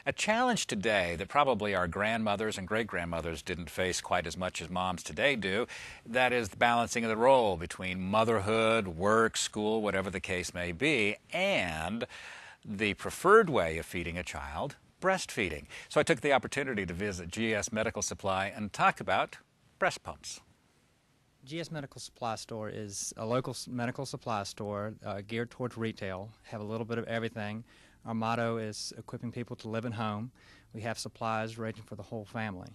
A challenge today that probably our grandmothers and great-grandmothers didn't face quite as much as moms today do, that is the balancing of the role between motherhood, work, school, whatever the case may be, and the preferred way of feeding a child, breastfeeding. So I took the opportunity to visit GS Medical Supply and talk about breast pumps. GS Medical Supply Store is a local medical supply store geared towards retail, have a little bit of everything. Our motto is equipping people to live at home. We have supplies ranging for the whole family.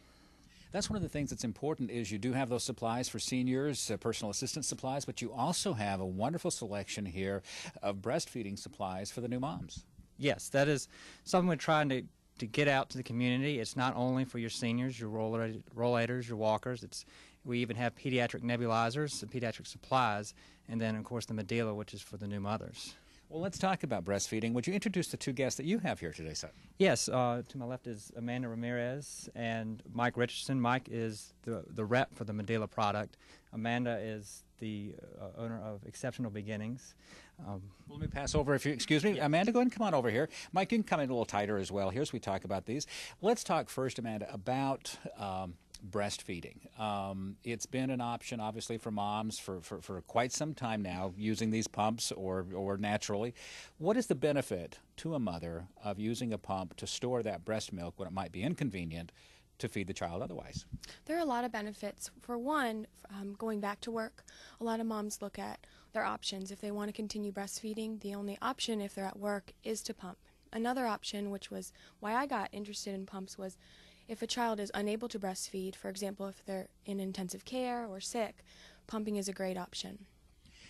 That's one of the things that's important is you do have those supplies for seniors, personal assistance supplies, but you also have a wonderful selection here of breastfeeding supplies for the new moms. Yes, that is something we're trying to get out to the community. It's not only for your seniors, your rollators, your walkers. We even have pediatric nebulizers, and pediatric supplies, and then, of course, the Medela, which is for the new mothers. Well, let's talk about breastfeeding. Would you introduce the two guests that you have here today, Sutton? Yes, to my left is Amanda Ramirez and Mike Richardson. Mike is the rep for the Medela product. Amanda is the owner of Exceptional Beginnings. Let me pass over, if you excuse me. Yes. Amanda, go ahead and come on over here. Mike, you can come in a little tighter as well here as we talk about these. Let's talk first, Amanda, about breastfeeding. It's been an option, obviously, for moms for quite some time now, using these pumps or naturally. What is the benefit to a mother of using a pump to store that breast milk when it might be inconvenient to feed the child otherwise? There are a lot of benefits. For one, going back to work, a lot of moms look at their options. If they want to continue breastfeeding, the only option if they're at work is to pump. Another option, which was why I got interested in pumps, was if a child is unable to breastfeed, for example, if they're in intensive care or sick, pumping is a great option.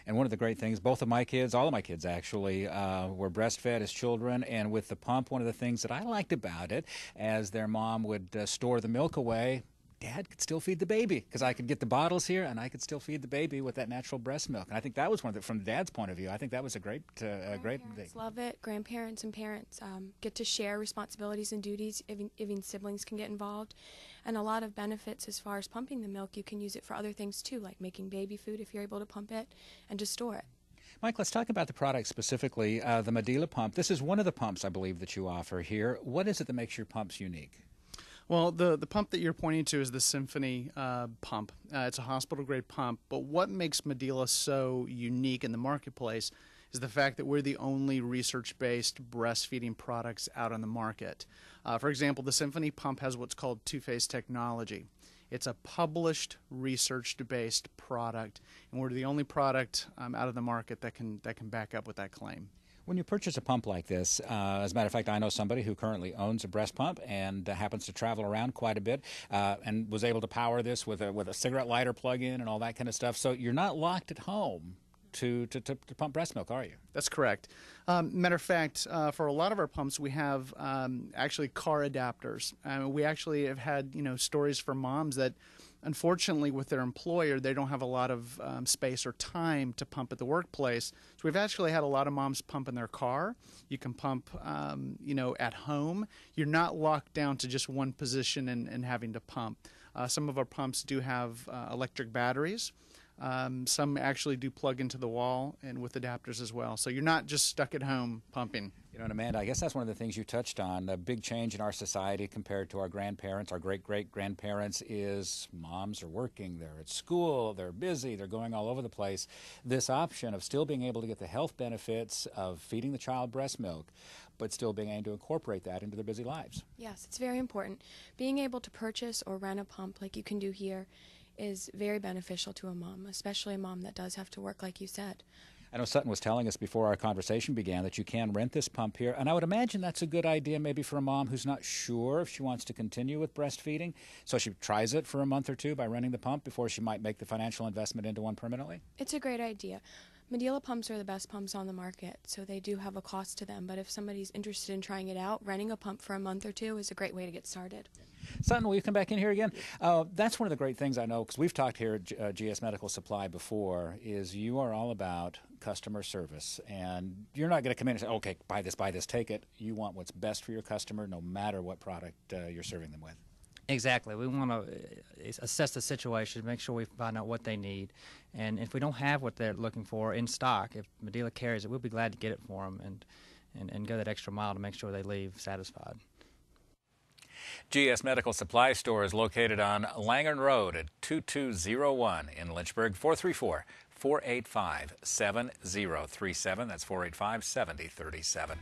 And one of the great things, both of my kids, all of my kids actually, were breastfed as children. And with the pump, one of the things that I liked about it, as their mom would store the milk away, Dad could still feed the baby because I could get the bottles here and I could still feed the baby with that natural breast milk. And I think that was one of the, from Dad's point of view, I think that was a great thing. Love it. Grandparents and parents get to share responsibilities and duties. Even siblings can get involved. And a lot of benefits as far as pumping the milk. You can use it for other things too, like making baby food if you're able to pump it and to store it. Mike, let's talk about the product specifically, the Medela pump. This is one of the pumps, I believe, that you offer here. What is it that makes your pumps unique? Well, the pump that you're pointing to is the Symphony pump. It's a hospital-grade pump, but what makes Medela so unique in the marketplace is the fact that we're the only research-based breastfeeding products out on the market. For example, the Symphony pump has what's called two-phase technology. It's a published, research-based product, and we're the only product out of the market that can back up with that claim. When you purchase a pump like this, as a matter of fact, I know somebody who currently owns a breast pump and happens to travel around quite a bit and was able to power this with a cigarette lighter plug-in and all that kind of stuff. So you're not locked at home to pump breast milk, are you? That's correct. Matter of fact, for a lot of our pumps, we have actually car adapters. We actually have had stories from moms that, unfortunately, with their employer, they don't have a lot of space or time to pump at the workplace. So we've actually had a lot of moms pump in their car. You can pump, at home. You're not locked down to just one position and having to pump. Some of our pumps do have electric batteries. Some actually do plug into the wall and with adapters as well. So you're not just stuck at home pumping. You know, and Amanda, I guess that's one of the things you touched on. A big change in our society compared to our grandparents, our great-great-grandparents, is moms are working, they're at school, they're busy, they're going all over the place. This option of still being able to get the health benefits of feeding the child breast milk, but still being able to incorporate that into their busy lives. Yes, it's very important. Being able to purchase or rent a pump like you can do here is very beneficial to a mom, especially a mom that does have to work, like you said. I know Sutton was telling us before our conversation began that you can rent this pump here, and I would imagine that's a good idea maybe for a mom who's not sure if she wants to continue with breastfeeding, so she tries it for a month or two by renting the pump before she might make the financial investment into one permanently. It's a great idea. Medela pumps are the best pumps on the market, so they do have a cost to them, but if somebody's interested in trying it out, renting a pump for a month or two is a great way to get started. Sutton, will you come back in here again? That's one of the great things I know, because we've talked here at GS Medical Supply before, is you are all about customer service. And you're not going to come in and say, okay, buy this, take it. You want what's best for your customer no matter what product you're serving them with. Exactly. We want to assess the situation, make sure we find out what they need. And if we don't have what they're looking for in stock, if Medela carries it, we'll be glad to get it for them and go that extra mile to make sure they leave satisfied. GS Medical Supply Store is located on Langen Road at 2201 in Lynchburg. 434-485-7037. That's 485-7037.